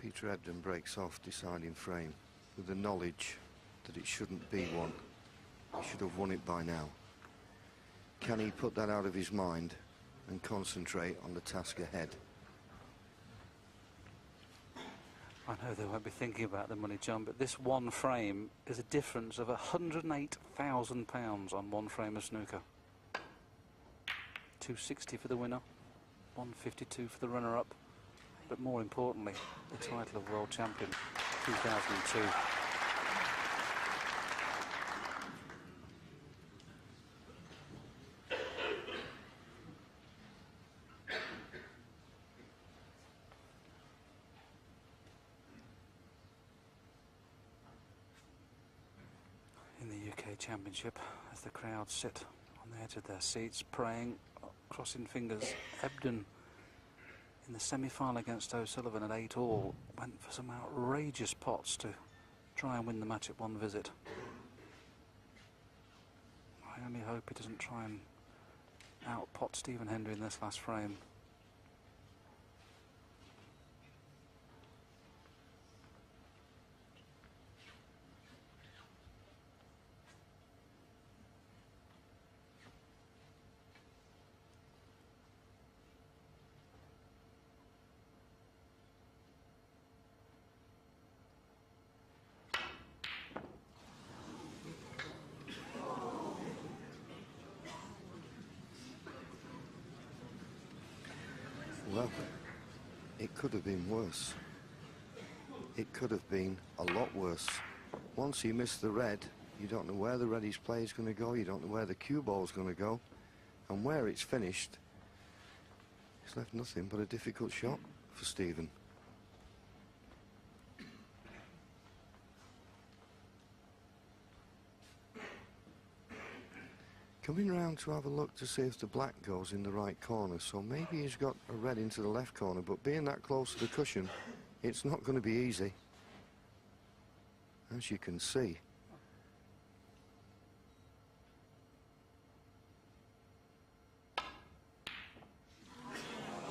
Peter Ebdon breaks off deciding frame with the knowledge that it shouldn't be one. He should have won it by now. Can he put that out of his mind and concentrate on the task ahead? I know they won't be thinking about the money, John, but this one frame is a difference of £108,000 on one frame of snooker. 260 for the winner, 152 for the runner-up, but more importantly, the title of World Champion 2002. In the UK Championship, as the crowd sit on the edge of their seats, praying, crossing fingers, Ebdon in the semi-final against O'Sullivan at 8-all went for some outrageous pots to try and win the match at one visit. I only hope he doesn't try and out-pot Stephen Hendry in this last frame. Well, it could have been worse. It could have been a lot worse. Once you miss the red, you don't know where the reddish play is going to go, you don't know where the cue ball is going to go, and where it's finished, it's left nothing but a difficult shot for Stephen. Coming round to have a look to see if the black goes in the right corner, so maybe he's got a red into the left corner, but being that close to the cushion, it's not going to be easy, as you can see.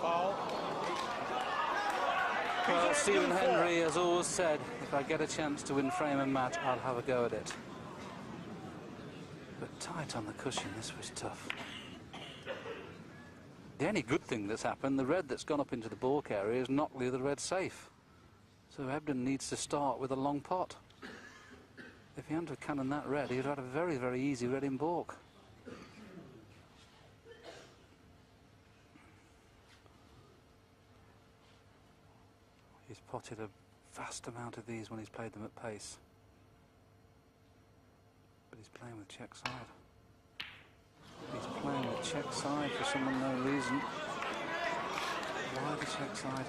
Well, Stephen Hendry has always said, if I get a chance to win frame and match, I'll have a go at it. But tight on the cushion, this was tough. The only good thing that's happened, the red that's gone up into the balk area has knocked the other red safe. So Ebdon needs to start with a long pot. If he hadn't have cannoned that red, he'd have had a very, very easy red in balk. He's potted a vast amount of these when he's played them at pace. But he's playing with check side. He's playing with check side for some unknown reason. Why the check side?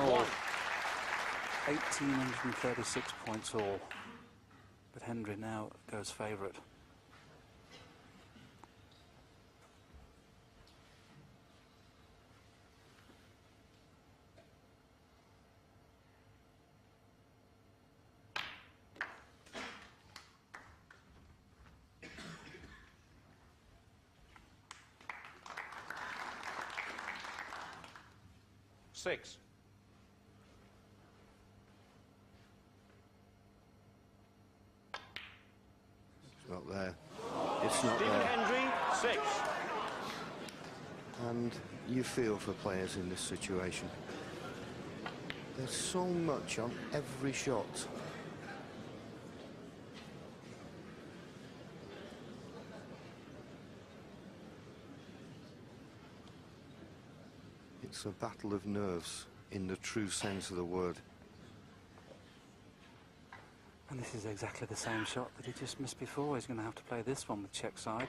all. 1,836 points all. But Hendry now goes favourite. Six. It's not there. It's not Stephen there. Hendry, 6. And you feel for players in this situation. There's so much on every shot. It's a battle of nerves in the true sense of the word. And this is exactly the same shot that he just missed before. He's going to have to play this one with check side.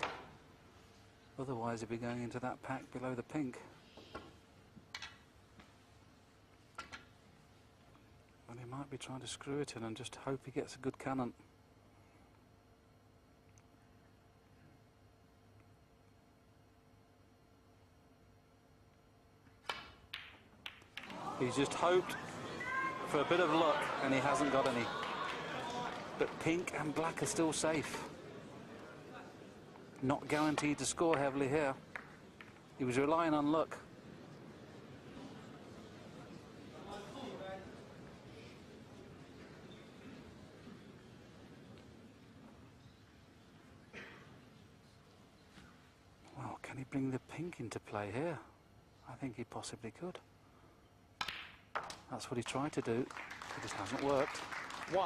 Otherwise he'll be going into that pack below the pink. And he might be trying to screw it in and just hope he gets a good cannon. He's just hoped for a bit of luck, and he hasn't got any. But pink and black are still safe. Not guaranteed to score heavily here. He was relying on luck. Well, can he bring the pink into play here? I think he possibly could. That's what he tried to do. It just hasn't worked.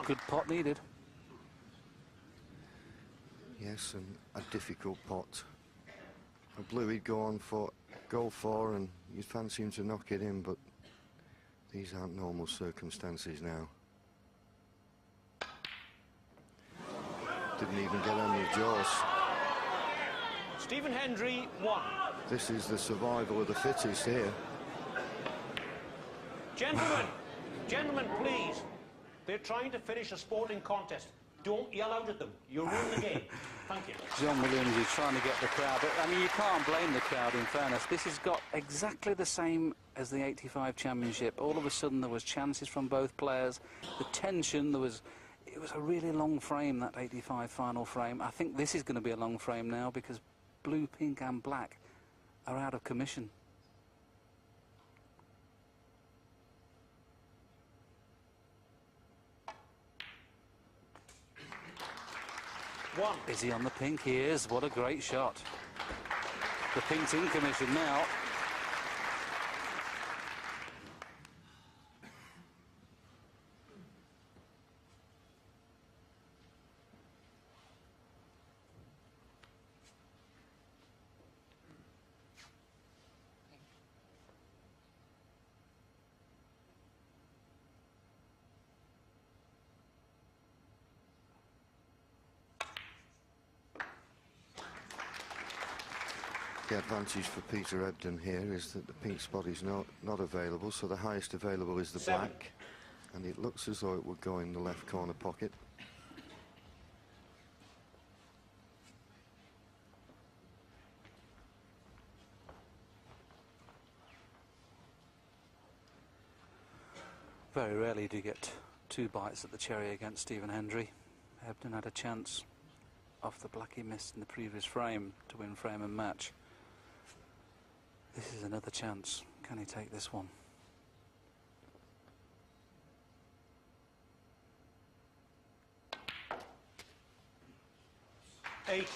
Good pot needed. Yes, and a difficult pot. A blue he'd go for, and you'd fancy him to knock it in, but these aren't normal circumstances now. Didn't even get on his jaws. Stephen Hendry, 1. This is the survival of the fittest here. Gentlemen, please. They're trying to finish a sporting contest. Don't yell out at them. You'll ruin the game. Thank you. John Williams is trying to get the crowd. But, I mean, you can't blame the crowd, in fairness. This has got exactly the same as the 85 Championship. All of a sudden, there was chances from both players. The tension, it was a really long frame, that 85 final frame. I think this is going to be a long frame now because blue, pink and black are out of commission. Is he on the pink? He is. What a great shot. The pink's in commission now. The advantage for Peter Ebdon here is that the pink spot is not available, so the highest available is the 7. black, and it looks as though it would go in the left corner pocket. Very rarely do you get 2 bites at the cherry against Stephen Hendry. Ebdon had a chance off the black he missed in the previous frame to win frame and match. This is another chance. Can he take this one? Eight.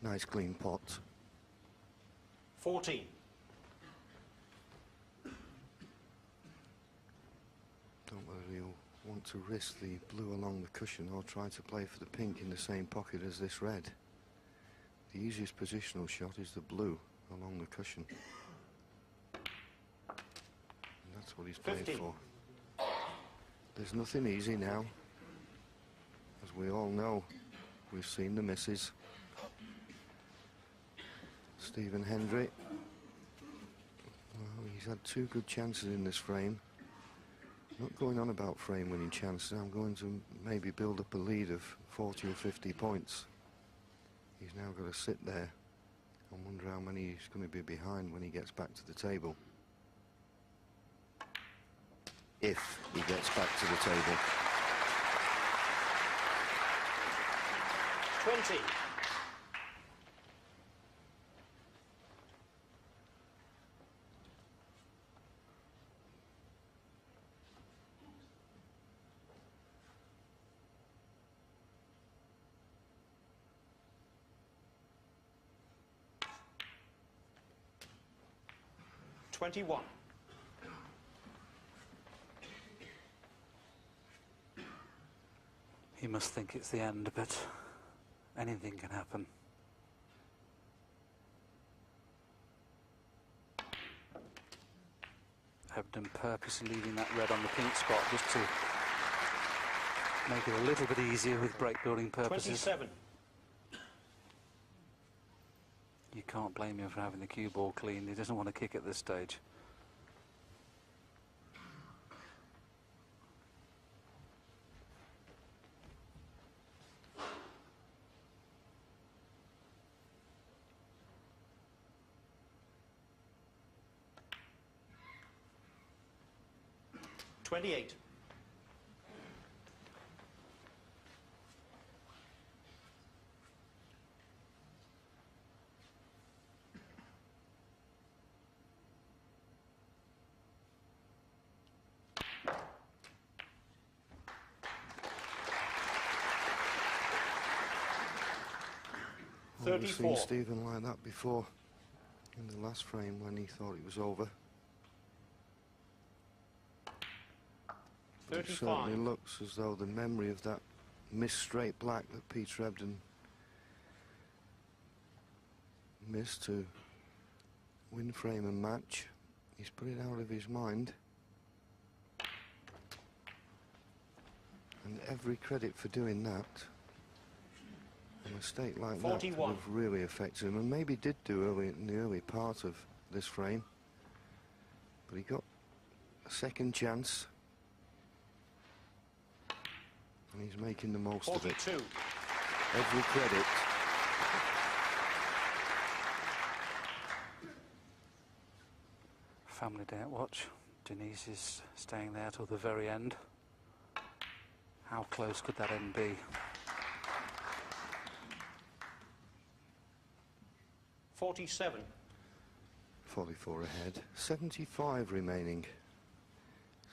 Nice clean pot. 14. Don't know whether he'll want to risk the blue along the cushion or try to play for the pink in the same pocket as this red. The easiest positional shot is the blue along the cushion. And that's what he's played 15. for. There's nothing easy now. As we all know, we've seen the misses. Stephen Hendry. Well, he's had 2 good chances in this frame. Not going on about frame winning chances. I'm going to maybe build up a lead of 40 or 50 points. He's now got to sit there and wonder how many he's going to be behind when he gets back to the table. If he gets back to the table. 20. $21. He must think it's the end, but anything can happen. Ebdon purposely leaving that red on the pink spot just to make it a little bit easier with break building purposes. 27. You can't blame him for having the cue ball clean. He doesn't want to kick at this stage. $28. I've seen 34. Stephen like that before in the last frame when he thought it was over. It 35. certainly looks as though the memory of that missed straight black that Peter Ebdon missed to win frame and match, he's put it out of his mind. And every credit for doing that. A mistake like 41. that would have really affected him, and maybe did do early in the early part of this frame. But he got a second chance, and he's making the most 42. of it. Every credit. Family day at watch. Denise is staying there till the very end. How close could that end be? 47. 44 ahead, 75 remaining.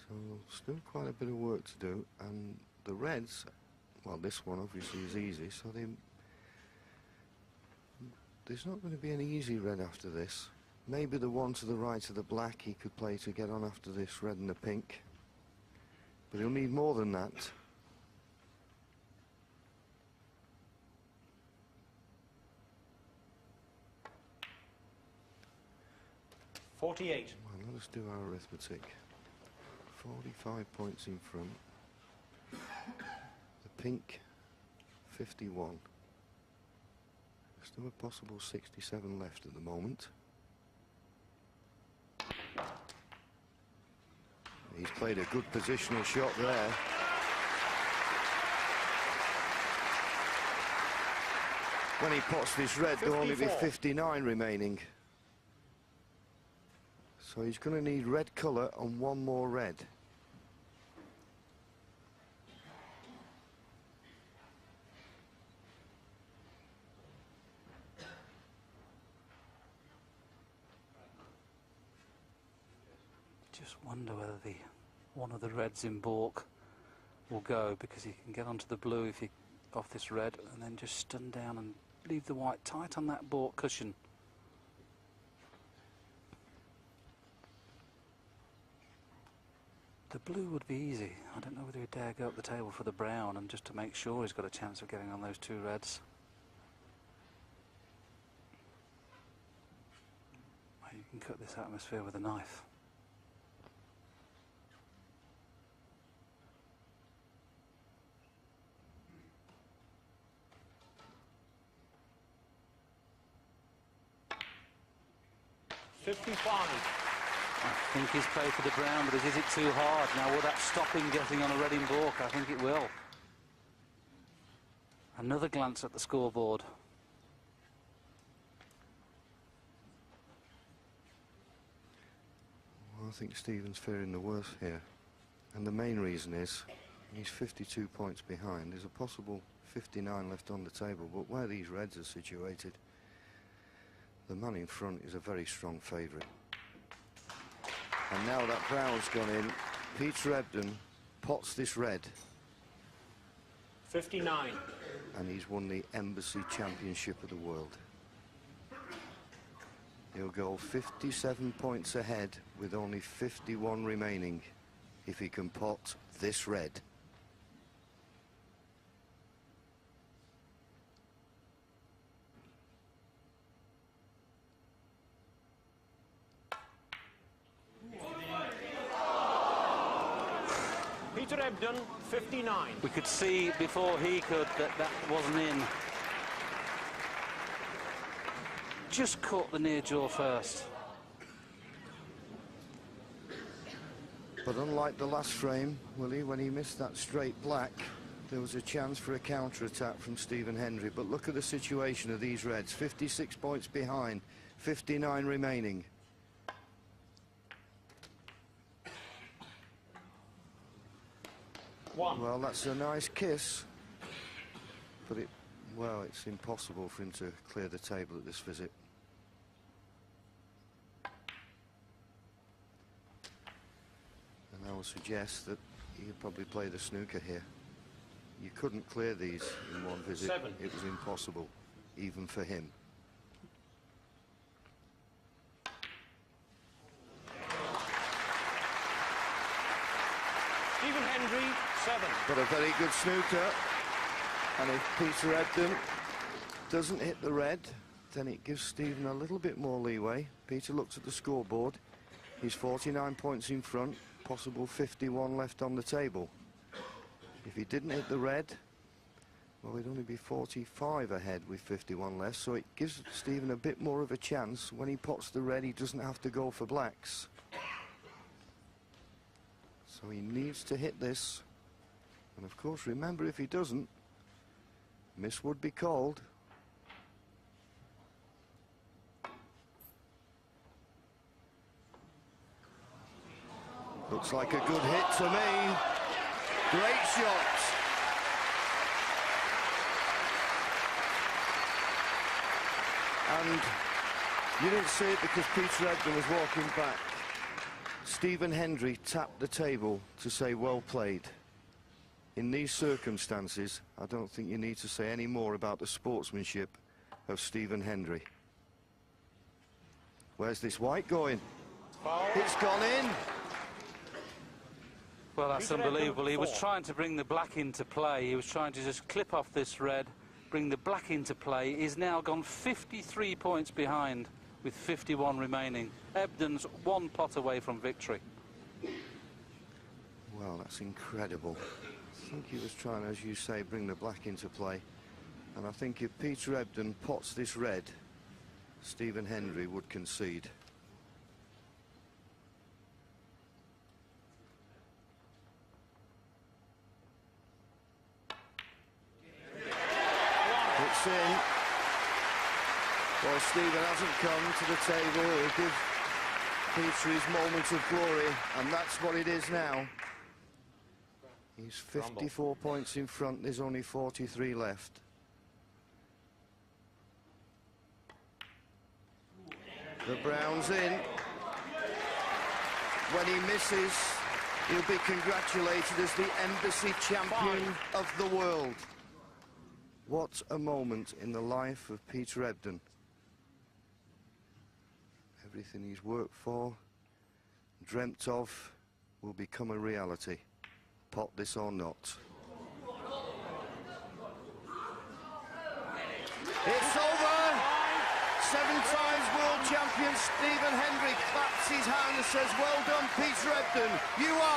So still quite a bit of work to do, and the reds, well, this one obviously is easy, so there's not going to be an easy red after this. Maybe the one to the right of the black he could play to get on after this red and the pink, but he'll need more than that. $48. Well, let us do our arithmetic. 45 points in front. The pink, 51. Still a possible 67 left at the moment. He's played a good positional shot there. When he pots this red, there'll only be 54. 59 remaining. So he's going to need red colour and one more red. Just wonder whether one of the reds in baulk will go, because he can get onto the blue if he off this red and then just stun down and leave the white tight on that baulk cushion. The blue would be easy. I don't know whether he'd dare go up the table for the brown, and just to make sure he's got a chance of getting on those two reds. You can cut this atmosphere with a knife. I think he's played for the brown, but is it too hard? Now, will that stop him getting on a red in baulk? I think it will. Another glance at the scoreboard. Well, I think Stephen's fearing the worst here. And the main reason is he's 52 points behind. There's a possible 59 left on the table, but where these reds are situated, the man in front is a very strong favourite. And now that brown's gone in, Peter Ebdon pots this red. 59. And he's won the Embassy Championship of the World. He'll go 57 points ahead with only 51 remaining if he can pot this red. Peter Ebdon, 59. We could see before he could that wasn't in. Just caught the near jaw first. But unlike the last frame, Willie, when he missed that straight black, there was a chance for a counter-attack from Stephen Hendry. But look at the situation of these Reds. 56 points behind, 59 remaining. Well, that's a nice kiss, but it's impossible for him to clear the table at this visit. And I would suggest that he'd probably play the snooker here. You couldn't clear these in one visit. 7. It was impossible, even for him. Stephen Hendry, 7. But a very good snooker. And if Peter Ebdon doesn't hit the red, then it gives Stephen a little bit more leeway. Peter looks at the scoreboard. He's 49 points in front, possible 51 left on the table. If he didn't hit the red, well, he'd only be 45 ahead with 51 left, so it gives Stephen a bit more of a chance. When he pots the red, he doesn't have to go for blacks. So he needs to hit this. And of course, remember, if he doesn't, miss would be called. Looks like a good hit to me. Great shot. And you didn't see it because Peter Ebdon was walking back. Stephen Hendry tapped the table to say well played. In these circumstances, I don't think you need to say any more about the sportsmanship of Stephen Hendry. Where's this white going? Foul. It's gone in. Well, that's Peter Ebdon, unbelievable. He was 4. trying to bring the black into play. He was trying to just clip off this red, bring the black into play. He's now gone 53 points behind with 51 remaining. Ebdon's 1 pot away from victory. Well, that's incredible. I think he was trying, as you say, bring the black into play. And I think if Peter Ebdon pots this red, Stephen Hendry would concede. It's in. Well, Stephen hasn't come to the table. He'll give Peter his moment of glory, and that's what it is now. He's 54 points in front. There's only 43 left. The brown's in. When he misses, he'll be congratulated as the embassy champion of the world. What a moment in the life of Peter Ebdon. Everything he's worked for, dreamt of, will become a reality. Pot this or not. It's over! 7 times world champion Stephen Hendry claps his hand and says, well done, Peter Ebdon. You are